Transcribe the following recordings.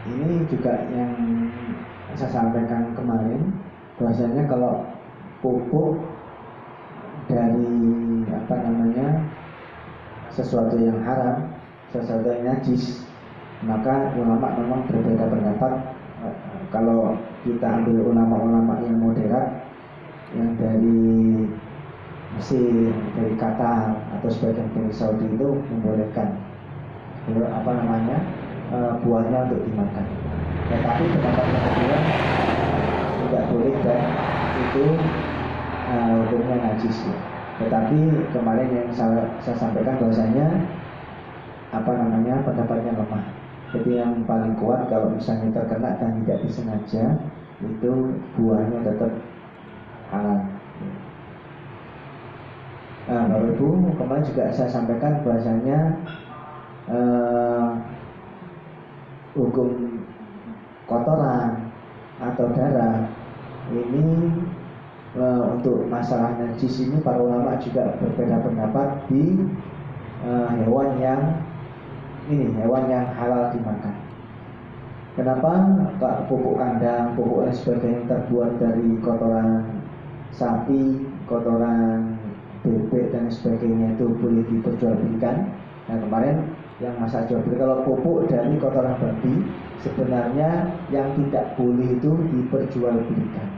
ini juga yang saya sampaikan kemarin, bahwasanya kalau pupuk dari sesuatu yang haram, sesuatu yang najis, maka ulama memang berbeda pendapat. Kalau kita ambil ulama-ulama yang moderat, yang dari Mesir, dari Qatar atau sebagian dari Saudi itu membolehkan buahnya untuk dimakan. Tetapi pendapat yang kedua tidak boleh dan itu hukumnya najis ya. Tetapi kemarin yang saya sampaikan bahwasanya pendapatnya lemah. Jadi yang paling kuat kalau misalnya terkena dan tidak disengaja, itu buahnya tetap halal. Bapak Ibu, kemarin juga saya sampaikan bahwasanya hukum kotoran atau darah ini untuk masalah najis ini para ulama juga berbeda pendapat di hewan yang halal dimakan. Kenapa? Pupuk kandang, pupuk dan sebagainya terbuat dari kotoran sapi, kotoran bebek dan sebagainya itu boleh diperjualbelikan. Nah kemarin yang masa jual beli, kalau pupuk dari kotoran babi sebenarnya yang tidak boleh itu diperjualbelikan.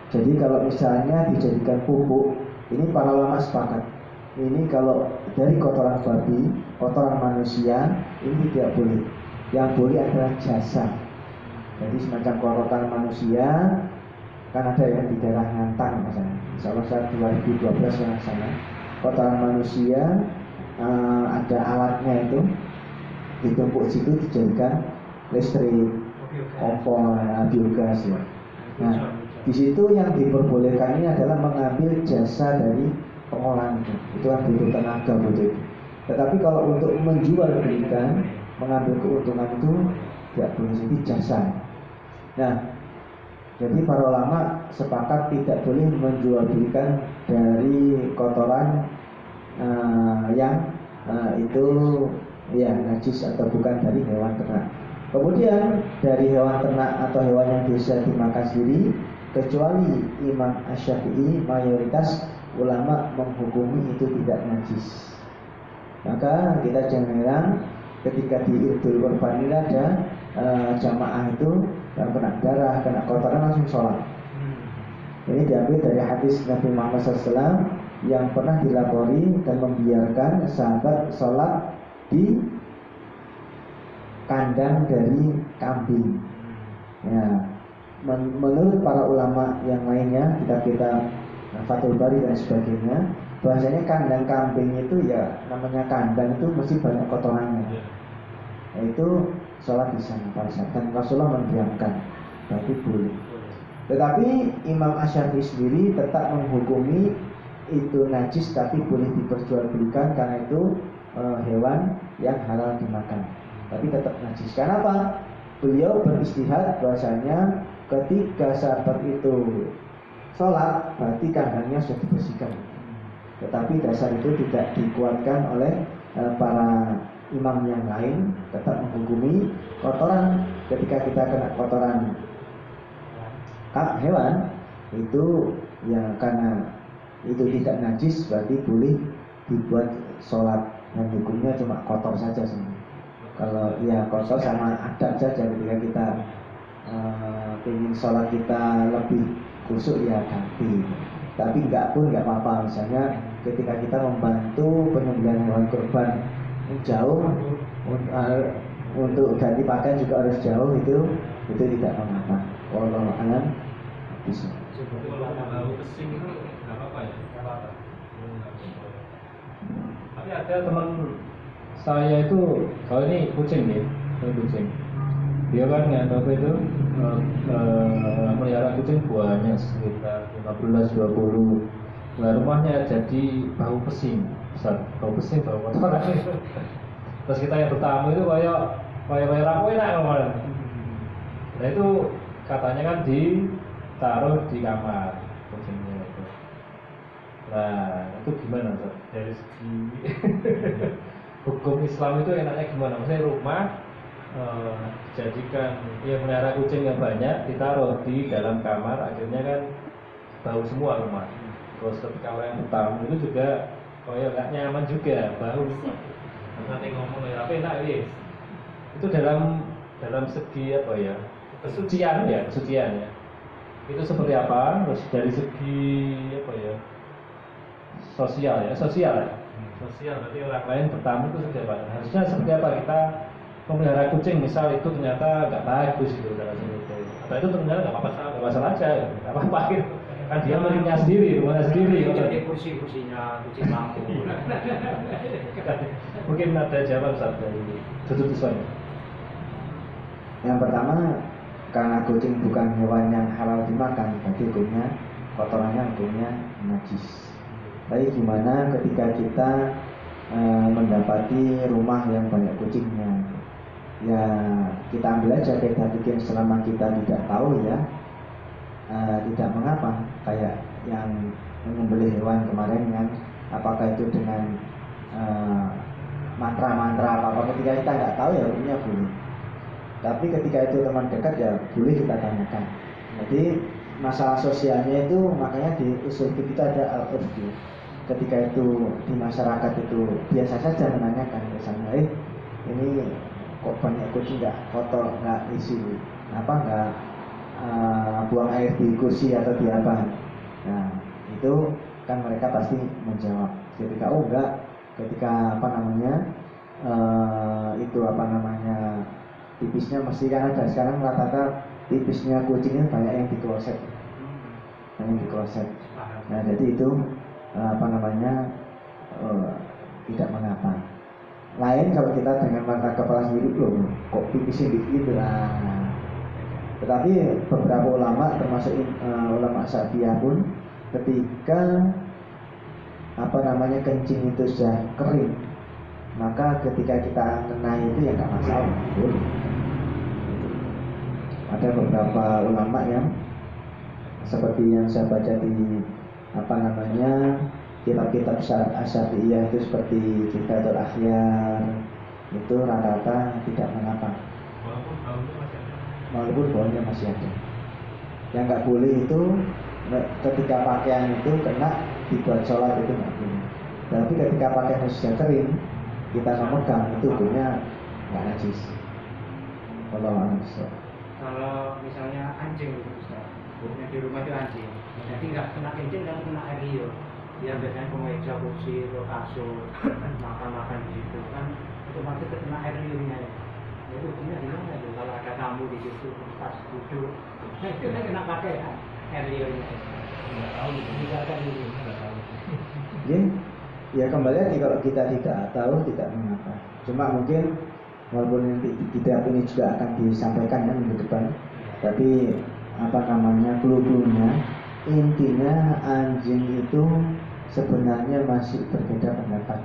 Jadi kalau misalnya dijadikan pupuk, ini para ulama sepakat. Ini kalau dari kotoran babi, kotoran manusia, ini tidak boleh. Yang boleh adalah jasa. Jadi semacam kotoran manusia, kan ada yang di daerah Ngantang misalnya. Insyaallah saya 2012 yang sana. Kotoran manusia ada alatnya itu ditumpuk situ dijadikan listrik, kompor, biogas ya. Nah, di situ yang diperbolehkan ini adalah mengambil jasa dari pengolahan itu kan butuh tenaga butuh. Tetapi kalau untuk menjual belikan, mengambil keuntungan itu tidak boleh, jadi jasa. Nah, jadi para ulama sepakat tidak boleh menjual belikan dari kotoran yang itu ya najis atau bukan dari hewan ternak. Kemudian dari hewan ternak atau hewan yang bisa dimakan sendiri, kecuali Imam Asy-Syafi'i, mayoritas ulama menghukumi itu tidak najis. Maka kita jangan heran ketika di Idul Kurban ini ada jamaah itu yang kena darah, kena kotoran langsung sholat. Ini diambil dari hadis Nabi Muhammad SAW yang pernah dilapori dan membiarkan sahabat sholat di kandang dari kambing. Ya, menurut para ulama yang lainnya, kita Fathul Bari dan sebagainya, bahasanya kandang kambing itu ya namanya kandang itu mesti banyak kotorannya. Itu sholat di sana pada saat dan Rasulullah mendiamkan, berarti boleh. Tetapi Imam Asy-Syafi'i sendiri tetap menghukumi itu najis tapi boleh diperjualbelikan karena itu hewan yang halal dimakan. Tapi tetap najis. Kenapa? Beliau beristihad bahasanya ketika sahabat itu sholat berarti kandangnya sudah dibersihkan. Tetapi dasar itu tidak dikuatkan oleh para imam yang lain, tetap menghukumi kotoran. Ketika kita kena kotoran hewan itu ya karena itu tidak najis berarti boleh dibuat sholat dan hukumnya cuma kotor saja sebenarnya. Kalau ya kotor sama adab saja ketika kita ingin sholat kita lebih khusyuk ya ganti. Tapi enggak pun enggak apa-apa. Misalnya ketika kita membantu penyembelihan hewan kurban jauh untuk ganti pakaian juga harus jauh, itu tidak mengapa. Wallahu a'lam. Bisa. Kalau pesing itu enggak apa-apa ya? Enggak apa-apa. Tapi ada teman saya itu, kalau ini kucing nih, kucing. Dia kan nggak tahu itu melihara kucing banyak sekitar 15-20. Nah, rumahnya jadi bau pesing, bau pesing, bau kotoran. Terus kita yang bertamu itu kayak rapuh enak kemarin. Nah itu katanya kan ditaruh di kamar kucingnya itu. Nah itu gimana tuh dari segi hukum Islam itu enaknya gimana? Maksudnya rumah jadikan ya melihara kucing yang banyak ditaruh di dalam kamar, akhirnya kan bau semua rumah. Terus ketika orang bertamu itu juga nggak nyaman juga, bau. Nanti ngomong ya apa enak ya. Itu dalam segi apa ya, kesucian ya. Itu seperti apa? Terus dari segi apa ya, sosial berarti orang lain bertamu itu seperti apa? Harusnya seperti apa kita memelihara kucing, misal itu ternyata nggak bagus gitu dalam itu, atau itu ternyata nggak masalah aja, nggak apa-apa gitu. Kan dia miliknya sendiri, rumahnya sendiri. Jadi kursinya kucing lampu. Mungkin ada jawaban saat dari Tutup Iswan. Yang pertama, karena kucing bukan hewan yang halal dimakan, berarti hukumnya kotorannya hukumnya najis. Tapi gimana ketika kita mendapati rumah yang banyak kucingnya? Ya kita ambil aja, kita bikin selama kita tidak tahu ya, tidak mengapa. Kayak yang menyembelih hewan kemarin yang apakah itu dengan mantra-mantra apa-apa, ketika kita nggak tahu ya hukumnya boleh. Tapi ketika itu teman dekat ya boleh kita tanyakan. Jadi masalah sosialnya itu makanya di usul kita ada al-urfi. Ketika itu di masyarakat itu biasa saja menanyakan, misalnya ini kok banyak kucing nggak kotor, nggak isi apa, nggak buang air di kursi atau di apa. Nah itu kan mereka pasti menjawab. Ketika enggak, ketika itu tipisnya mesti kan ada. Sekarang rata-rata tipisnya kucingnya banyak yang di kloset, Nah jadi itu tidak mengapa. Lain kalau kita dengan mata kepala sendiri, loh kok pipisnya gitu lah. Tetapi beberapa ulama termasuk ulama Syafi'iyah pun ketika kencing itu sudah kering, maka ketika kita nenai itu ya nggak masalah. Ada beberapa ulama yang seperti yang saya baca di kitab-kitab Syafi'iyah itu seperti Kitabul Akhyar, itu rata-rata tidak mengapa. Walaupun baunya masih ada. Yang nggak boleh itu ketika pakaian itu kena dibuat sholat, itu nggak boleh. Tapi ketika pakaian sudah kering, kita memegang, itu hukumnya nggak najis. Kalau misalnya anjing itu Ustaz, di rumah itu anjing, jadi nggak kena kencing dan kena air liur. Ya biasanya kemeja, kursi, kasur, makan di situ kan, itu masih kena air liurnya ya. Itu hukumnya gimana tuh? Kalau ada tamu di situ pas duduk, itu kan kena pakai air liurnya. Nggak tahu, tidak akan ini, nggak tahu. Ya kembali lagi, kalau kita tidak tahu tidak mengapa. Cuma mungkin walaupun nanti kitab ini juga akan disampaikan ya minggu depan, tapi clue-cluenya intinya anjing itu sebenarnya masih berbeda pendapat.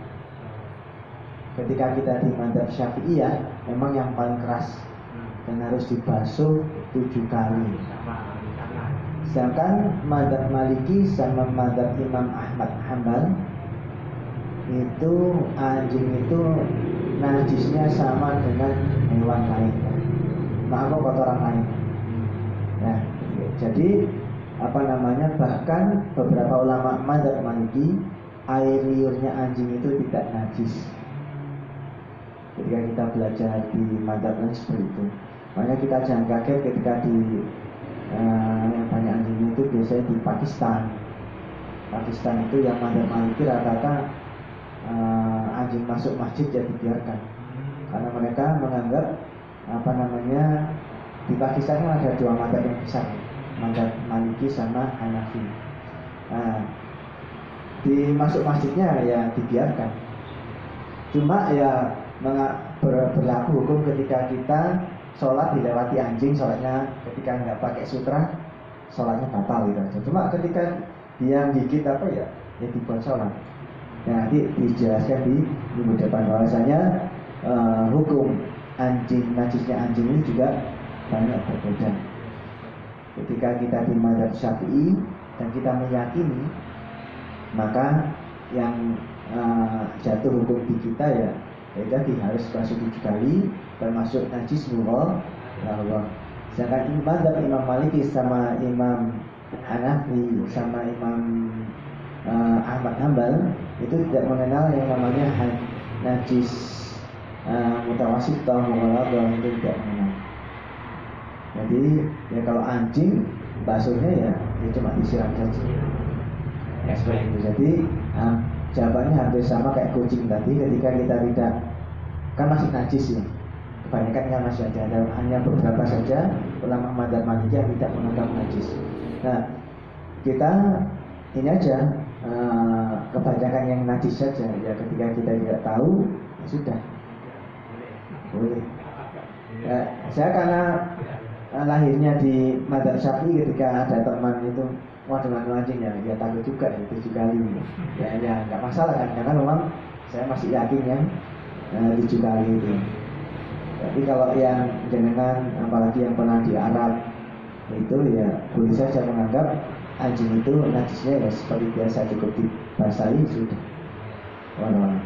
Ketika kita di mazhab Syafi'iyah memang yang paling keras dan harus dibasuh 7 kali. Sedangkan mazhab Maliki sama mazhab Imam Ahmad Hanbal itu anjing itu najisnya sama dengan hewan lain, kotoran lain. Nah, jadi bahkan beberapa ulama mazhab Maliki air liurnya anjing itu tidak najis. Ketika kita belajar di mazhab lain seperti itu, makanya kita jangan kaget ketika di yang banyak anjing itu biasanya di Pakistan itu yang mazhab Maliki rata-rata anjing masuk masjid ya dibiarkan, karena mereka menganggap di Pakistan kan ada 2 mazhab yang besar, mazhab Maliki sama Hanafi. Nah, di masuk masjidnya ya dibiarkan. Cuma ya berlaku hukum ketika kita sholat dilewati anjing, sholatnya ketika nggak pakai sutra, sholatnya batal gitu aja. Cuma ketika dia gigit ya dibuat sholat. Nah, nanti dijelaskan di minggu depan bahwasanya hukum najisnya anjing ini juga banyak berbeda. Ketika kita di mazhab Syafi'i dan kita meyakini, maka yang jatuh hukum di kita ya itu tadi harus basuh 7 kali, termasuk najis Allah. Sedangkan Imam Maliki sama Imam Hanafi sama Imam Ahmad Hambal itu tidak mengenal yang namanya najis mutawasit atau mughalladhah, itu tidak mengenal. Jadi ya kalau anjing basuhnya ya cuma disiram saja. Ya seperti itu. Jadi jawabannya hampir sama kayak kucing tadi, ketika kita tidak, kan masih najis ya. Kebanyakan kan masih ada, hanya beberapa saja ulama madzhab Maliki yang tidak menganggap najis. Nah, kita ini aja kebanyakan yang najis saja ya, ketika kita tidak tahu ya sudah boleh. Saya karena lahirnya di madzhab Syafi'i, ketika ada teman itu dengan anjing ya, dia takut juga itu 7 kali ya nggak masalah kan, karena memang saya masih yakin yang 7 kali itu. Tapi kalau yang jenengan apalagi yang pernah di Arab itu ya boleh saja menganggap anjing itu najisnya ya seperti biasa, cukup dibasahi sudah. Wallahualam.